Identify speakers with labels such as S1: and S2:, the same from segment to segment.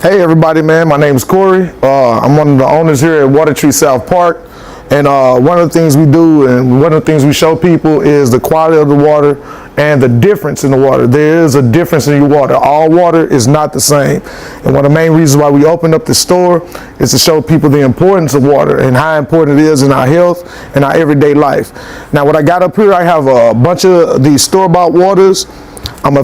S1: Hey everybody, man, my name is Corey. I'm one of the owners here at Water Tree South Park. And one of the things we do and one of the things we show people is the quality of the water and the difference in the water. There is a difference in your water. All water is not the same. And one of the main reasons why we opened up the store is to show people the importance of water and how important it is in our health and our everyday life. Now what I got up here, I have a bunch of these store-bought waters.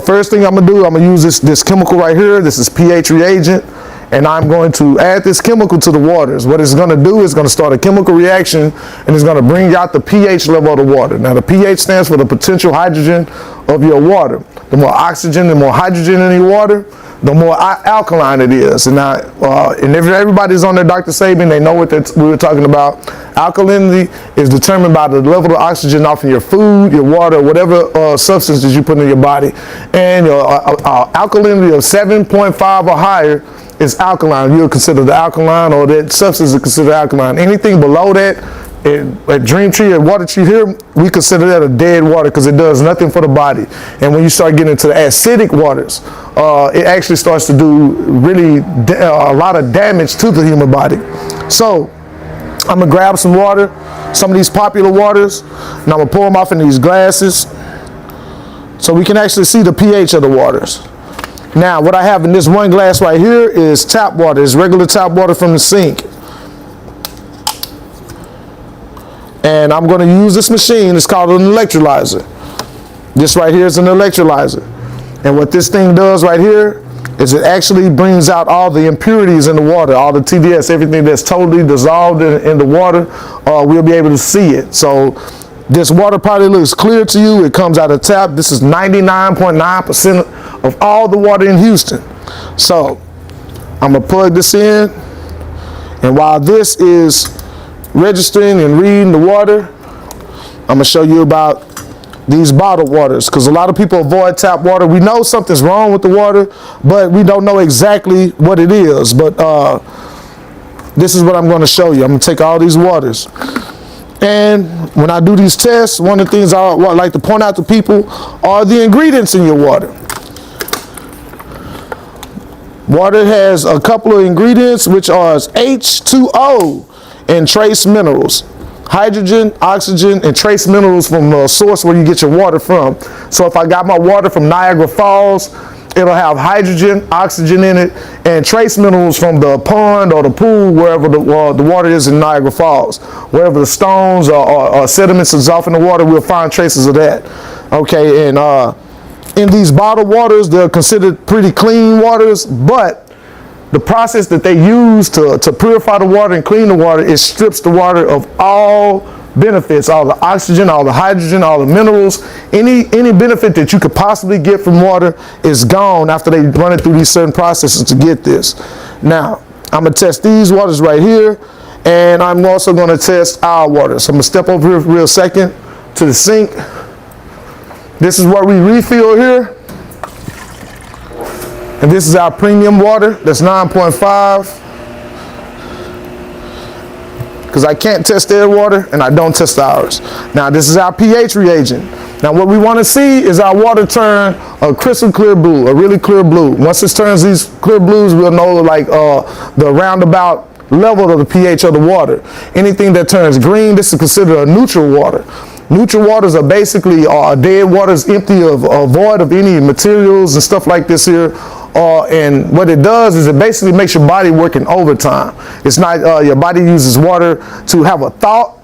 S1: First thing I'm gonna do, I'm gonna use this chemical right here. This is pH reagent, and I'm going to add this chemical to the waters. What it's gonna do is gonna start a chemical reaction, and it's gonna bring out the pH level of the water. Now the pH stands for the potential hydrogen of your water. The more oxygen, the more hydrogen in your water, the more alkaline it is. And now, and if everybody's on their Dr. Sabian, they know what we were talking about. Alkalinity is determined by the level of oxygen off in your food, your water, whatever substances you put in your body. And your alkalinity of 7.5 or higher is alkaline. You'll consider the alkaline, or that substance is considered alkaline. Anything below that, at Dream Tree, at Water Tree here, we consider that a dead water because it does nothing for the body. And when you start getting into the acidic waters, it actually starts to do really a lot of damage to the human body. So I'm gonna grab some water, some of these popular waters, and I'm gonna pour them off in these glasses so we can actually see the pH of the waters. Now what I have in this one glass right here is tap water. It's regular tap water from the sink. And I'm going to use this machine. It's called an electrolyzer. This right here is an electrolyzer. And what this thing does right here is it actually brings out all the impurities in the water, all the TDS, everything that's totally dissolved in the water. We'll be able to see it. So this water probably looks clear to you. It comes out of tap. This is 99.9% of all the water in Houston. So I'm going to plug this in. And while this is registering and reading the water, I'm going to show you about these bottled waters, because a lot of people avoid tap water. We know something's wrong with the water, but we don't know exactly what it is. But this is what I'm going to show you. I'm going to take all these waters, and when I do these tests, one of the things I like to point out to people are the ingredients in your water. Water has a couple of ingredients, which are H2O and trace minerals. Hydrogen, oxygen, and trace minerals from the source where you get your water from. So if I got my water from Niagara Falls, it'll have hydrogen, oxygen in it, and trace minerals from the pond or the pool, wherever the water is in Niagara Falls. Wherever the stones or sediments is off in the water, we'll find traces of that. Okay, and in these bottled waters, they're considered pretty clean waters, but the process that they use to purify the water and clean the water, it strips the water of all benefits, all the oxygen, all the hydrogen, all the minerals. Any benefit that you could possibly get from water is gone after they run it through these certain processes to get this. Now, I'm going to test these waters right here, and I'm also going to test our water. So I'm going to step over here for a real second to the sink. This is where we refill here. And this is our premium water, that's 9.5. Because I can't test their water and I don't test ours. Now this is our pH reagent. Now what we want to see is our water turn a crystal clear blue, a really clear blue. Once it turns these clear blues, we'll know like the roundabout level of the pH of the water. Anything that turns green, this is considered a neutral water. Neutral waters are basically dead waters, empty of void of any materials and stuff like this here. And what it does is it basically makes your body working overtime. It's not your body uses water to have a thought,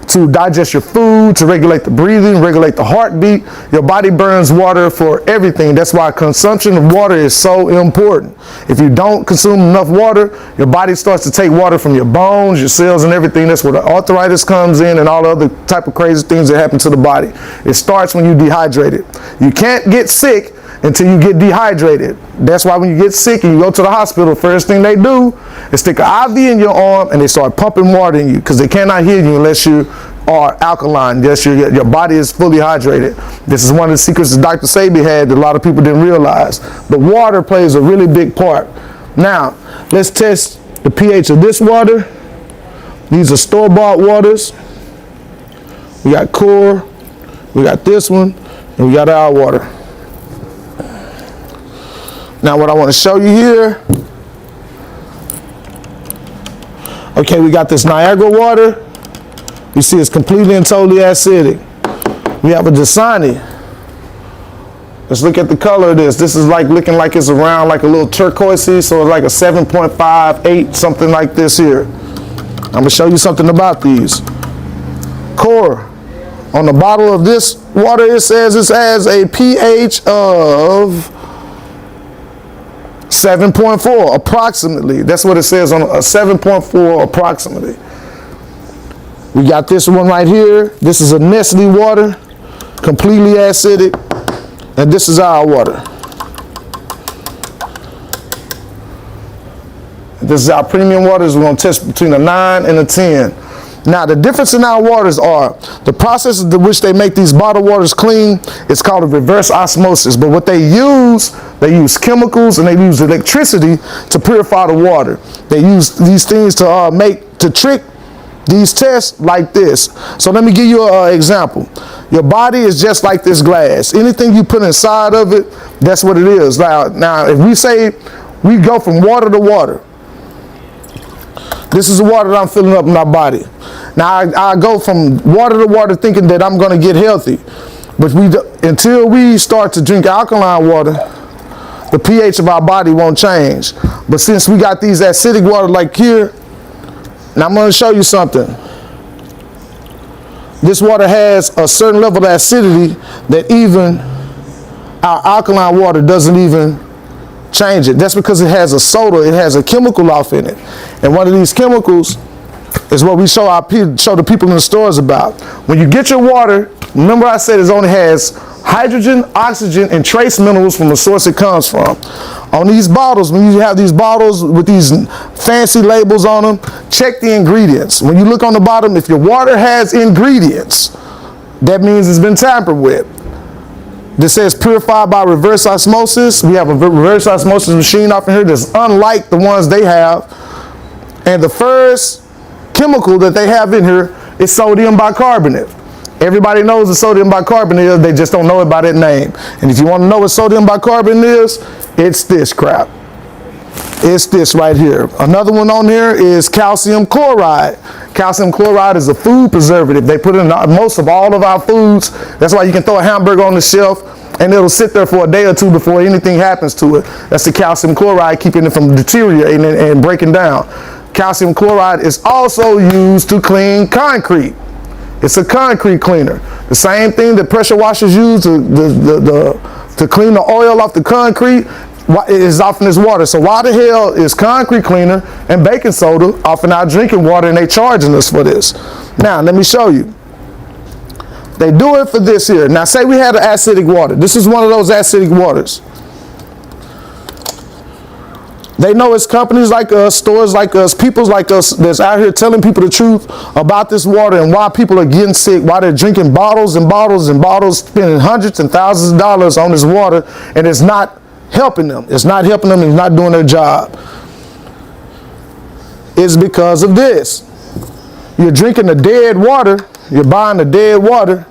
S1: to digest your food, to regulate the breathing, regulate the heartbeat. Your body burns water for everything. That's why consumption of water is so important. If you don't consume enough water, your body starts to take water from your bones, your cells, and everything. That's where the arthritis comes in and all the other type of crazy things that happen to the body. It starts when you dehydrate it. You can't get sick until you get dehydrated. That's why when you get sick and you go to the hospital, first thing they do is stick an IV in your arm and they start pumping water in you, because they cannot heal you unless you are alkaline, unless your body is fully hydrated. This is one of the secrets that Dr. Sabian had that a lot of people didn't realize. The water plays a really big part. Now, let's test the pH of this water. These are store-bought waters. We got Core, we got this one, and we got our water. Now what I want to show you here Okay, we got this Niagara water. You see it's completely and totally acidic. We have a Dasani. Let's look at the color of this. This is like looking like it's around like a little turquoisey, so it's like a 7.5, 8, something like this here. I'm gonna show you something about these. Core. On the bottle of this water, it says it has a pH of 7.4 approximately. That's what it says on a 7.4 approximately. We got this one right here. This is a Nestle water, completely acidic. And this is our water. This is our premium waters. We're going to test between a 9 and a 10. Now, the difference in our waters are the process in which they make these bottled waters clean. It's called a reverse osmosis. But what they use chemicals and they use electricity to purify the water. They use these things to trick these tests like this. So let me give you an example. Your body is just like this glass. Anything you put inside of it, that's what it is. Now, if we say we go from water to water, this is the water that I'm filling up in my body. Now, I go from water to water thinking that I'm going to get healthy. But until we start to drink alkaline water, the pH of our body won't change. But since we got these acidic water like here, now I'm going to show you something. This water has a certain level of acidity that even our alkaline water doesn't even change it. That's because it has a soda, it has a chemical off in it. And one of these chemicals is what we show the people in the stores about. When you get your water, remember I said it only has hydrogen, oxygen, and trace minerals from the source it comes from. On these bottles, when you have these bottles with these fancy labels on them, check the ingredients. When you look on the bottom, if your water has ingredients, that means it's been tampered with. This says purified by reverse osmosis. We have a reverse osmosis machine off in here that's unlike the ones they have. And the first chemical that they have in here is sodium bicarbonate. Everybody knows what sodium bicarbonate is, they just don't know it by that name. And if you want to know what sodium bicarbonate is, it's this crap. It's this right here. Another one on here is calcium chloride. Calcium chloride is a food preservative. They put it in most of all of our foods. That's why you can throw a hamburger on the shelf and it'll sit there for a day or two before anything happens to it. That's the calcium chloride keeping it from deteriorating and breaking down. Calcium chloride is also used to clean concrete. It's a concrete cleaner. The same thing that pressure washers use to clean the oil off the concrete is off in this water. So why the hell is concrete cleaner and baking soda off in our drinking water and they charging us for this? Now, let me show you. They do it for this here. Now, say we had an acidic water. This is one of those acidic waters. They know it's companies like us, stores like us, people like us that's out here telling people the truth about this water and why people are getting sick, why they're drinking bottles and bottles and bottles, spending hundreds and thousands of dollars on this water, and it's not helping them. It's not helping them. It's not doing their job. It's because of this. You're drinking the dead water. You're buying the dead water,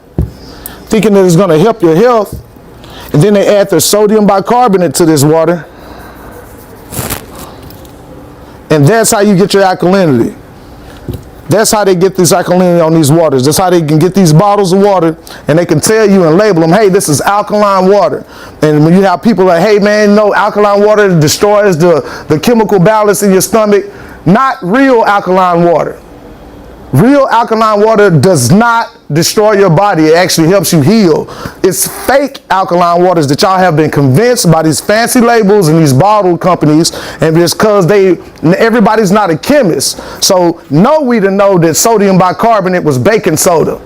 S1: thinking that it's going to help your health, and then they add their sodium bicarbonate to this water. And that's how you get your alkalinity. That's how they get this alkalinity on these waters. That's how they can get these bottles of water and they can tell you and label them, hey, this is alkaline water. And when you have people like, hey man, no, alkaline water destroys the chemical balance in your stomach. Not real alkaline water. Real alkaline water does not destroy your body. It actually helps you heal. It's fake alkaline waters that y'all have been convinced by these fancy labels and these bottled companies, and it's because everybody's not a chemist. So know we to know that sodium bicarbonate was baking soda.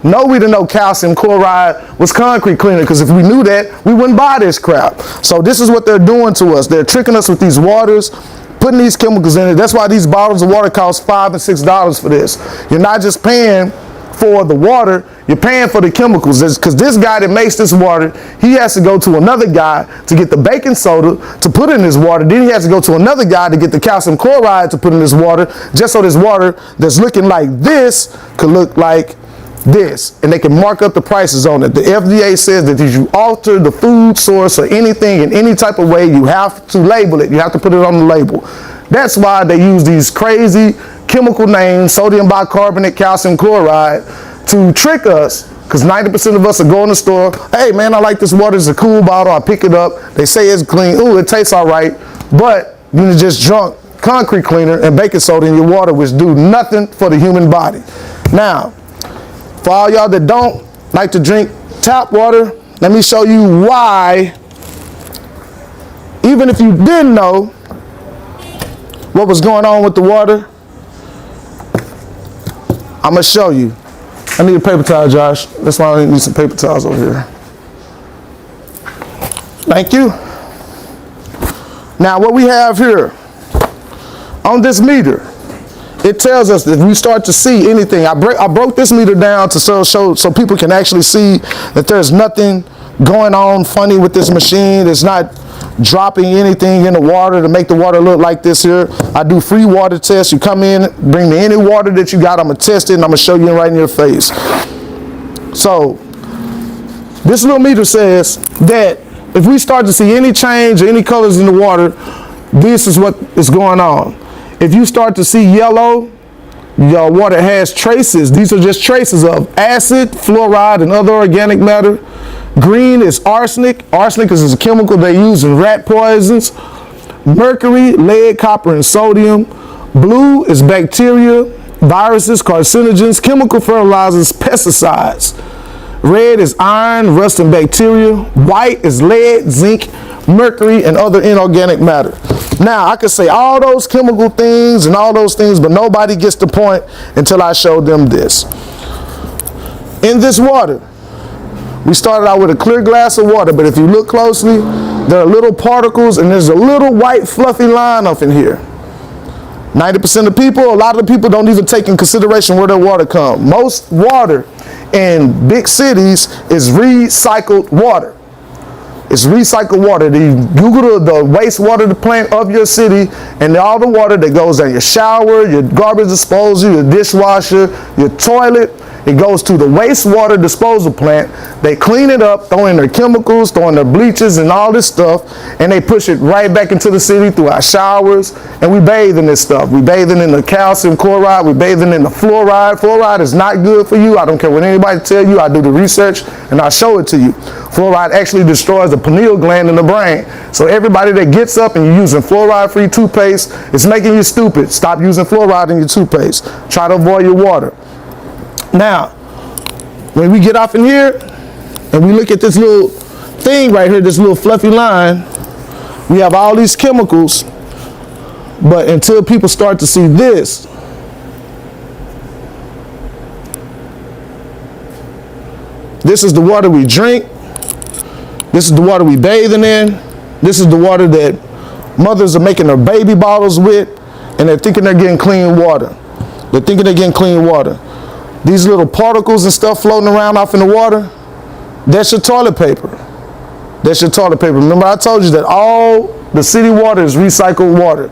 S1: Know we to know calcium chloride was concrete cleaner, because if we knew that, we wouldn't buy this crap. So this is what they're doing to us. They're tricking us with these waters, putting these chemicals in it. That's why these bottles of water cost $5 and $6 for this. You're not just paying for the water, you're paying for the chemicals. Because this guy that makes this water, he has to go to another guy to get the baking soda to put in his water. Then he has to go to another guy to get the calcium chloride to put in his water, just so this water that's looking like this could look like this, and they can mark up the prices on it. The FDA says that if you alter the food source or anything in any type of way, you have to label it. You have to put it on the label. That's why they use these crazy chemical names, sodium bicarbonate, calcium chloride, to trick us, because 90% of us are going to the store, hey man, I like this water, it's a cool bottle, I pick it up, they say it's clean, ooh, it tastes all right, but you just drunk concrete cleaner and baking soda in your water, which do nothing for the human body. Now, for all y'all that don't like to drink tap water, let me show you why, even if you didn't know what was going on with the water, I'm going to show you. I need a paper towel, Josh. That's why I need some paper towels over here. Thank you. Now, what we have here on this meter, it tells us that if we start to see anything, I broke this meter down to so people can actually see that there's nothing going on funny with this machine. It's not dropping anything in the water to make the water look like this here. I do free water tests. You come in, bring me any water that you got, I'm going to test it, and I'm going to show you right in your face. So this little meter says that if we start to see any change or any colors in the water, this is what is going on. If you start to see yellow, your water has traces. These are just traces of acid, fluoride, and other organic matter. Green is arsenic. Arsenic is a chemical they use in rat poisons. Mercury, lead, copper, and sodium. Blue is bacteria, viruses, carcinogens, chemical fertilizers, pesticides. Red is iron, rust, and bacteria. White is lead, zinc, mercury, and other inorganic matter. Now, I could say all those chemical things and all those things, but nobody gets the point until I show them this. In this water, we started out with a clear glass of water, but if you look closely, there are little particles, and there's a little white fluffy line up in here. 90% of people, a lot of the people don't even take in consideration where their water comes. Most water in big cities is recycled water. It's recycled water. You Google the wastewater plant of your city, and all the water that goes down your shower, your garbage disposal, your dishwasher, your toilet, it goes to the wastewater disposal plant. They clean it up, throw in their chemicals, throw in their bleaches and all this stuff, and they push it right back into the city through our showers, and we bathe in this stuff. We bathing in the calcium chloride, we bathing in the fluoride. Fluoride is not good for you. I don't care what anybody tell you. I do the research and I show it to you. Fluoride actually destroys the pineal gland in the brain. So everybody that gets up and you're using fluoride-free toothpaste, it's making you stupid. Stop using fluoride in your toothpaste. Try to avoid your water. Now, when we get off in here and we look at this little thing right here, this little fluffy line, we have all these chemicals, but until people start to see this, this is the water we drink, this is the water we bathing in, this is the water that mothers are making their baby bottles with, and they're thinking they're getting clean water. They're thinking they're getting clean water. These little particles and stuff floating around off in the water, that's your toilet paper. That's your toilet paper. Remember I told you that all the city water is recycled water.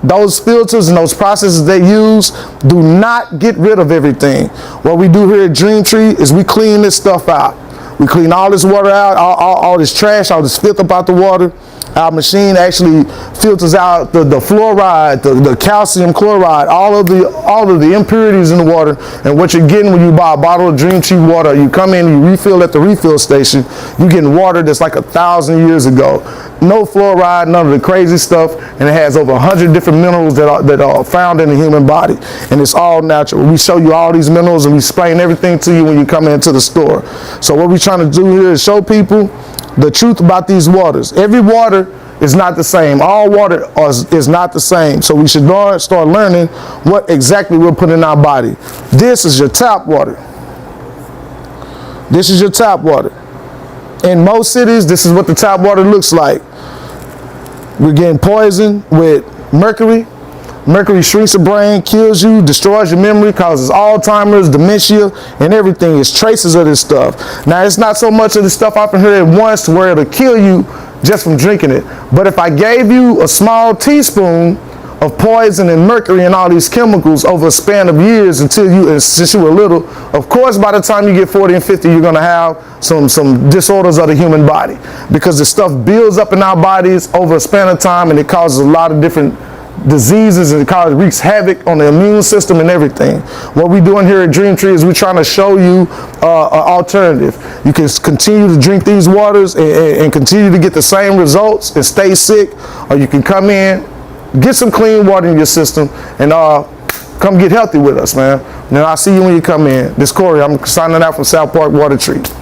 S1: Those filters and those processes they use do not get rid of everything. What we do here at Dream Tree is we clean this stuff out. We clean all this water out, all this trash, all this filth up out the water. Our machine actually filters out the fluoride, the calcium chloride, all of the impurities in the water. And what you're getting when you buy a bottle of Dream Tree water, you come in, you refill at the refill station, you're getting water that's like 1,000 years ago. No fluoride, none of the crazy stuff, and it has over 100 different minerals that are found in the human body, and it's all natural. We show you all these minerals and we explain everything to you when you come into the store. So what we're trying to do here is show people the truth about these waters. Every water is not the same. All water is not the same. So we should start learning what exactly we're putting in our body. This is your tap water. This is your tap water. In most cities, this is what the tap water looks like. We're getting poisoned with mercury. Mercury shrinks the brain, kills you, destroys your memory, causes Alzheimer's, dementia, and everything. It's traces of this stuff. Now, it's not so much of this stuff up in here at once to where it'll kill you just from drinking it. But if I gave you a small teaspoon of poison and mercury and all these chemicals over a span of years since you were little, of course, by the time you get 40 and 50, you're going to have some disorders of the human body, because the stuff builds up in our bodies over a span of time, and it causes a lot of different diseases and it wreaks havoc on the immune system and everything. What we're doing here at Dream Tree is we're trying to show you an alternative. You can continue to drink these waters and continue to get the same results and stay sick, or you can come in, get some clean water in your system, and come get healthy with us, man. And I'll see you when you come in. This is Corey. I'm signing out from South Park Water Treatment.